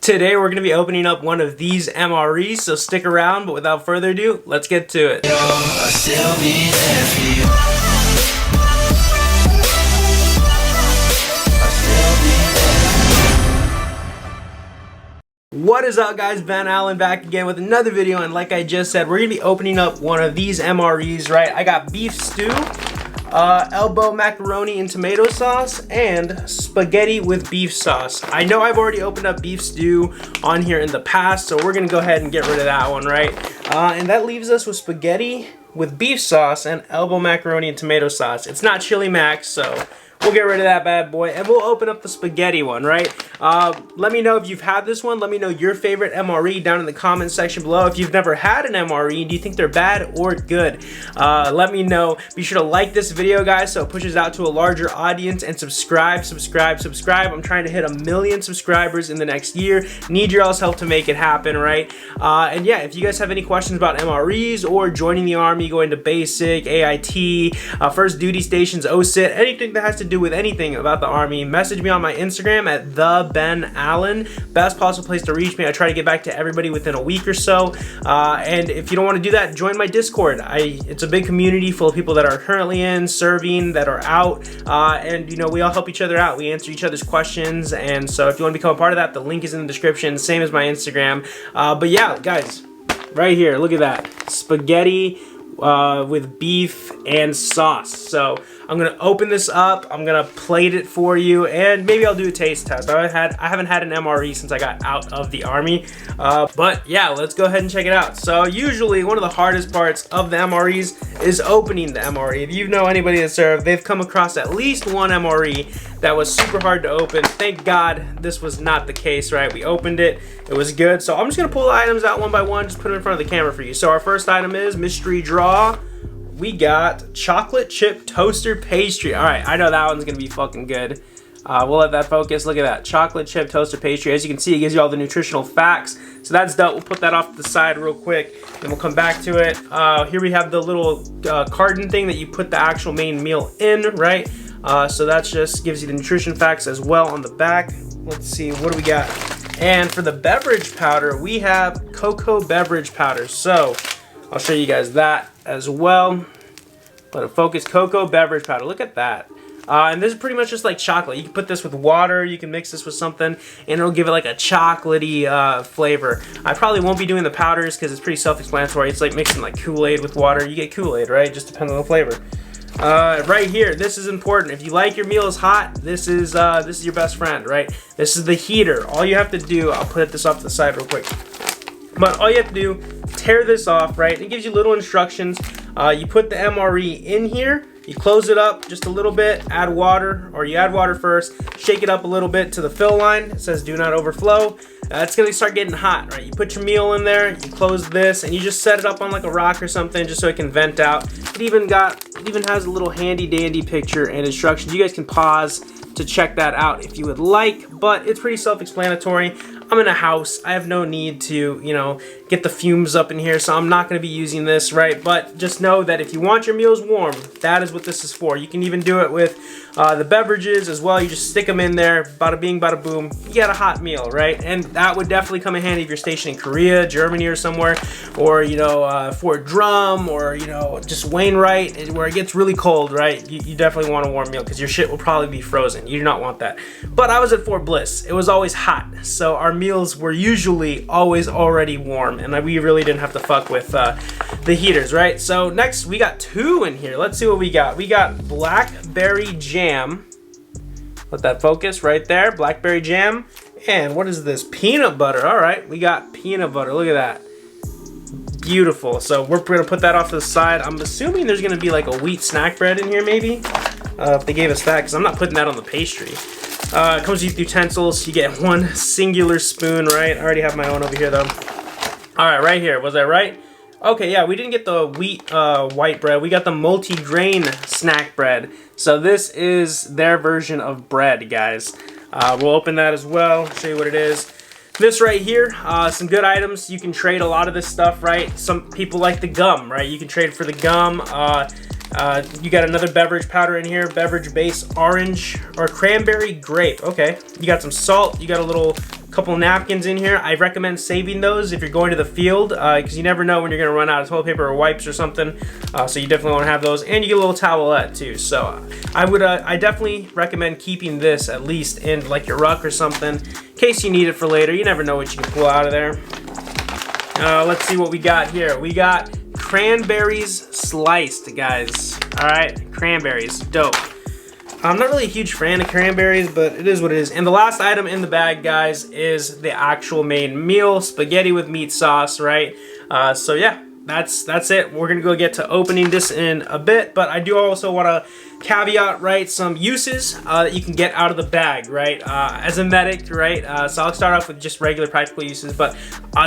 Today we're going to be opening up one of these MREs, so stick around, but without further ado, let's get to it. What is up, guys? Ben Allen back again with another video, and like I just said, we're going to be opening up one of these MREs, right? I got beef stew, elbow macaroni and tomato sauce, and spaghetti with beef sauce. I know I've already opened up beef stew on here in the past, so we're gonna go ahead and get rid of that one, right? And that leaves us with spaghetti with beef sauce and elbow macaroni and tomato sauce. It's not chili mac, so we'll get rid of that bad boy, and we'll open up the spaghetti one, right? Let me know if you've had this one. Let me know your favorite MRE down in the comment section below. If you've never had an MRE, do you think they're bad or good? Let me know. Be sure to like this video, guys, so it pushes out to a larger audience, and subscribe. I'm trying to hit 1 million subscribers in the next year. Need your all's help to make it happen, right? And yeah, if you guys have any questions about MREs or joining the Army, going to basic, AIT, first duty stations, OSIT, anything that has to do with anything about the Army, message me on my Instagram at @TheBenAllen. Best possible place to reach me. I try to get back to everybody within a week or so. And if you don't want to do that, join my Discord. It's a big community full of people that are currently in, serving, that are out, and you know, we all help each other out. We answer each other's questions, and so if you want to become a part of that, the link is in the description, same as my Instagram. But yeah, guys, right here, look at that. Spaghetti with beef and sauce. So I'm gonna open this up, I'm gonna plate it for you, and maybe I'll do a taste test. I haven't had an MRE since I got out of the Army, but yeah, let's go ahead and check it out. So usually one of the hardest parts of the MREs is opening the MRE. If you know anybody that served, they've come across at least one MRE that was super hard to open. Thank God this was not the case, right? We opened it, it was good. So I'm just gonna pull the items out one by one, just put them in front of the camera for you. So our first item is mystery draw. We got chocolate chip toaster pastry. All right, I know that one's gonna be fucking good. We'll let that focus. Look at that, chocolate chip toaster pastry. As you can see, it gives you all the nutritional facts. So that's dope. We'll put that off to the side real quick, then we'll come back to it. Here we have the little carton thing that you put the actual main meal in, right? So that just gives you the nutrition facts as well on the back. Let's see, what do we got? And for the beverage powder, we have cocoa beverage powder. So I'll show you guys that as well. Let it focus. Cocoa beverage powder. Look at that. And this is pretty much just like chocolate. You can put this with water. You can mix this with something, and it'll give it like a chocolatey flavor. I probably won't be doing the powders because it's pretty self-explanatory. It's like mixing like Kool-Aid with water. You get Kool-Aid, right? Just depends on the flavor. Right here, this is important. If you like your meals hot, this is your best friend, right? This is the heater. All you have to do, I'll put this off to the side real quick. But all you have to do, tear this off, right? It gives you little instructions. You put the MRE in here, you close it up just a little bit, add water, or you add water first, shake it up a little bit to the fill line. It says do not overflow. It's gonna start getting hot, right? You put your meal in there, you close this, and you just set it up on like a rock or something just so it can vent out. It even has a little handy dandy picture and instructions. You guys can pause to check that out if you would like, but it's pretty self-explanatory. I'm in a house. I have no need to, you know, get the fumes up in here, so I'm not going to be using this, right? But just know that if you want your meals warm, that is what this is for. You can even do it with the beverages as well. You just stick them in there, bada bing, bada boom. You got a hot meal, right? And that would definitely come in handy if you're stationed in Korea, Germany, or somewhere, or, you know, Fort Drum, or, you know, just Wainwright, where it gets really cold, right? You definitely want a warm meal because your shit will probably be frozen. You do not want that. But I was at Fort Bliss. It was always hot, so our meals were usually always already warm, and we really didn't have to fuck with the heaters, right? So next, we got two in here. Let's see what we got. We got Blackberry Jam. Let that focus right there. Blackberry Jam. And what is this? Peanut butter. All right, we got peanut butter. Look at that. Beautiful. So we're gonna put that off to the side. I'm assuming there's gonna be like a wheat snack bread in here, maybe, if they gave us that, because I'm not putting that on the pastry. It comes with utensils. You get one singular spoon, right? I already have my own over here, though. All right, right here. Was I right? Okay, yeah, we didn't get the wheat white bread. We got the multi-grain snack bread. So this is their version of bread, guys. We'll open that as well, show you what it is. This right here, some good items. You can trade a lot of this stuff, right? Some people like the gum, right? You can trade for the gum. You got another beverage powder in here, beverage base orange or cranberry grape. Okay, you got some salt, you got a little couple napkins in here. I recommend saving those if you're going to the field, because you never know when you're gonna run out of toilet paper or wipes or something. So you definitely want to have those, and you get a little towelette too. So I definitely recommend keeping this at least in like your ruck or something, in case you need it for later. You never know what you can pull out of there. Let's see what we got here. We got cranberries sliced, guys. All right, cranberries, dope. I'm not really a huge fan of cranberries, but it is what it is. And the last item in the bag, guys, is the actual main meal, spaghetti with meat sauce, right? So yeah, that's it. We're gonna go get to opening this in a bit, but I do also want to caveat, right, some uses that you can get out of the bag, right, as a medic, right? So I'll start off with just regular practical uses, but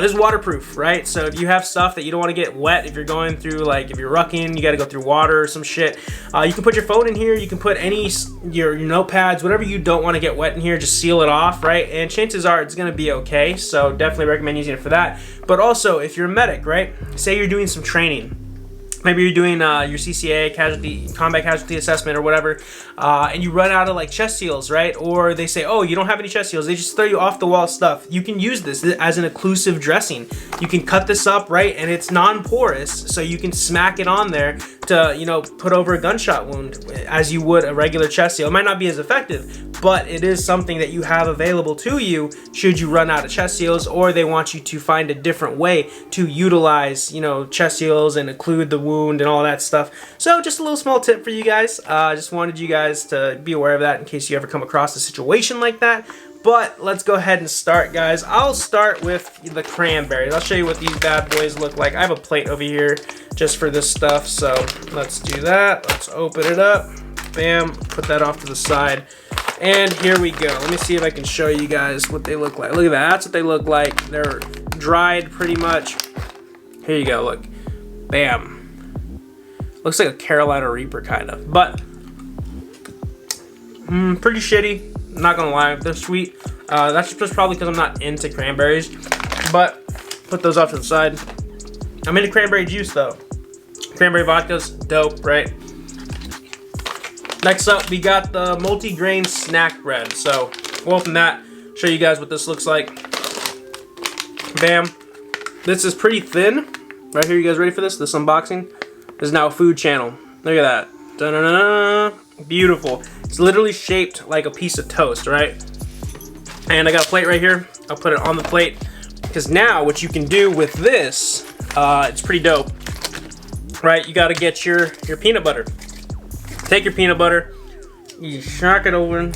this is waterproof, right? So if you have stuff that you don't want to get wet, if you're going through, like, if you're rucking, you got to go through water or some shit, you can put your phone in here, you can put any, your notepads, whatever you don't want to get wet in here, just seal it off, right? And chances are it's going to be okay, so definitely recommend using it for that. But also, if you're a medic, right, say you're doing some training, maybe you're doing your CCA, combat casualty assessment or whatever, and you run out of like chest seals, right? Or they say, oh, you don't have any chest seals. They just throw you off the wall stuff. You can use this as an occlusive dressing. You can cut this up, right? And it's non-porous, so you can smack it on there to, you know, put over a gunshot wound as you would a regular chest seal. It might not be as effective, but it is something that you have available to you should you run out of chest seals, or they want you to find a different way to utilize, you know, chest seals and occlude the wound and all that stuff. So just a little small tip for you guys. Just wanted you guys to be aware of that in case you ever come across a situation like that. But let's go ahead and start, guys. I'll start with the cranberries. I'll show you what these bad boys look like. I have a plate over here just for this stuff, so let's do that. Let's open it up. Bam, put that off to the side. And here we go. Let me see if I can show you guys what they look like. Look at that. That's what they look like. They're dried pretty much. Here you go. Look. Bam. Looks like a Carolina Reaper kind of. But pretty shitty. I'm not going to lie. They're sweet. That's just probably because I'm not into cranberries. But put those off to the side. I'm into cranberry juice though. Cranberry vodka's dope, right? Next up, we got the multi-grain snack bread. So we'll open that, show you guys what this looks like. Bam. This is pretty thin. Right here, you guys ready for this? This unboxing. This is now a food channel. Look at that. Da-da-da-da. Beautiful. It's literally shaped like a piece of toast, right? And I got a plate right here. I'll put it on the plate. Because now what you can do with this, it's pretty dope. Right, you gotta get your peanut butter. Take your peanut butter, you shock it over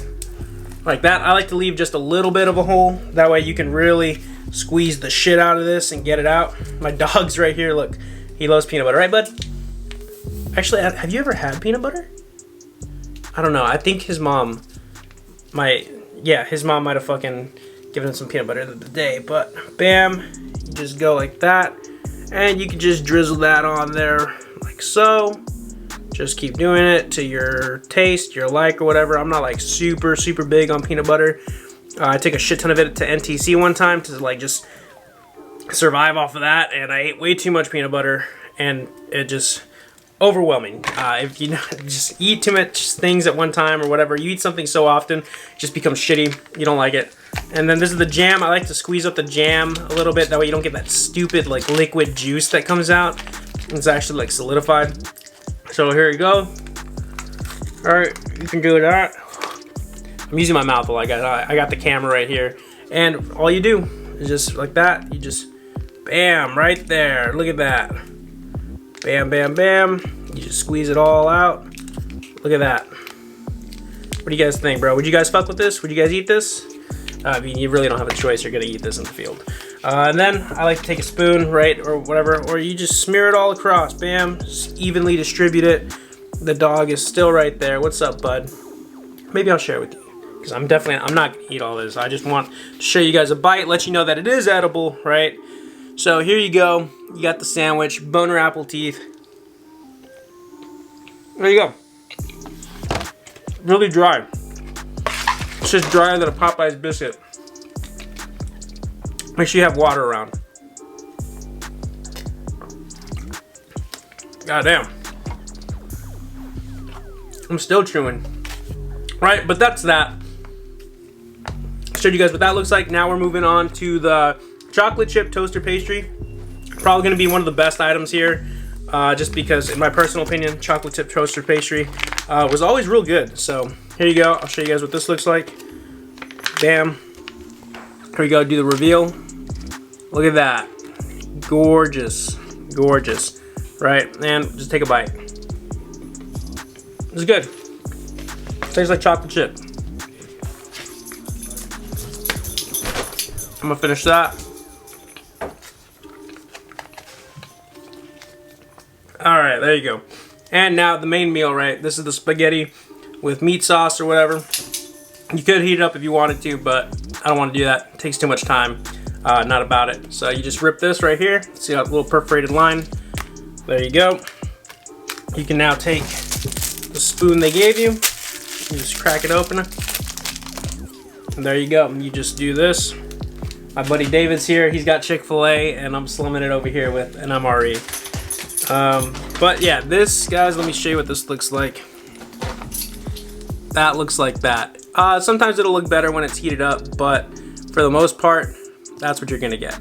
like that. I like to leave just a little bit of a hole. That way you can really squeeze the shit out of this and get it out. My dog's right here, look. He loves peanut butter, right, bud? Actually, have you ever had peanut butter? I don't know. I think his mom might have fucking given him some peanut butter the other day. But bam, you just go like that. And you can just drizzle that on there like so. Just keep doing it to your taste, your like, or whatever. I'm not like super big on peanut butter. I took a shit ton of it to NTC one time to like just survive off of that, and I ate way too much peanut butter, and it just overwhelming. If you just eat too much things at one time or whatever, you eat something so often, it just becomes shitty. You don't like it. And then this is the jam. I like to squeeze up the jam a little bit. That way you don't get that stupid like liquid juice that comes out. It's actually like solidified. So here you go. All right, you can do that. I'm using my mouth a lot, guys. I got the camera right here. And all you do is just like that. You just, bam, right there. Look at that. Bam, bam, bam. You just squeeze it all out. Look at that. What do you guys think, bro? Would you guys fuck with this? Would you guys eat this? I mean, you really don't have a choice. You're gonna eat this in the field. And then I like to take a spoon, right, or whatever, or you just smear it all across. Bam, just evenly distribute it. The dog is still right there. What's up, bud? Maybe I'll share it with you, because I'm not gonna eat all this. I just want to show you guys a bite, let you know that it is edible, right? So here you go. You got the sandwich, boner apple teeth. There you go. Really dry. It's just drier than a Popeye's biscuit. Make sure you have water around. God damn. I'm still chewing. Right, but that's that. showed you guys what that looks like. Now we're moving on to the chocolate chip toaster pastry. Probably going to be one of the best items here, just because, in my personal opinion, chocolate chip toaster pastry was always real good. So here you go. I'll show you guys what this looks like. Bam. Here we go. Do the reveal. Look at that. Gorgeous. Gorgeous. Right? And just take a bite. It's good. Tastes like chocolate chip. I'm gonna finish that. Alright, there you go. And now the main meal, right? This is the spaghetti with meat sauce or whatever. You could heat it up if you wanted to, but I don't want to do that. It takes too much time. Not about it. So you just rip this right here. See that little perforated line? There you go. You can now take the spoon they gave you. You just crack it open. And there you go. And you just do this. My buddy David's here. He's got Chick-fil-A, and I'm slumming it over here with an MRE. But yeah, this, guys, let me show you what this looks like. That looks like that. Sometimes it'll look better when it's heated up, but for the most part, that's what you're gonna get.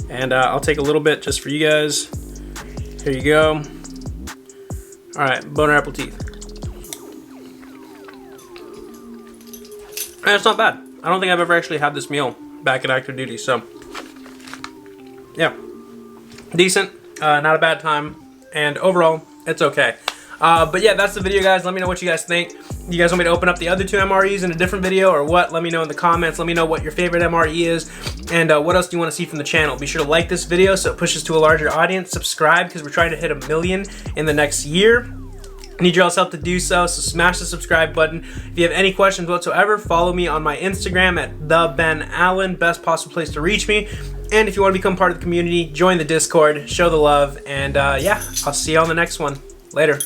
And I'll take a little bit just for you guys. Here you go. All right, boner apple teeth. And it's not bad. I don't think I've ever actually had this meal back at active duty, so yeah, decent. Not a bad time, and overall, it's okay. But yeah, that's the video, guys. Let me know what you guys think. You guys want me to open up the other two MREs in a different video or what? Let me know in the comments. Let me know what your favorite MRE is, and what else do you want to see from the channel. Be sure to like this video so it pushes to a larger audience. Subscribe, because we're trying to hit 1 million in the next year. I need your all's help to do so smash the subscribe button. If you have any questions whatsoever, follow me on my Instagram at @thebenallen, best possible place to reach me. And if you want to become part of the community, join the Discord, show the love, and yeah, I'll see you on the next one. Later.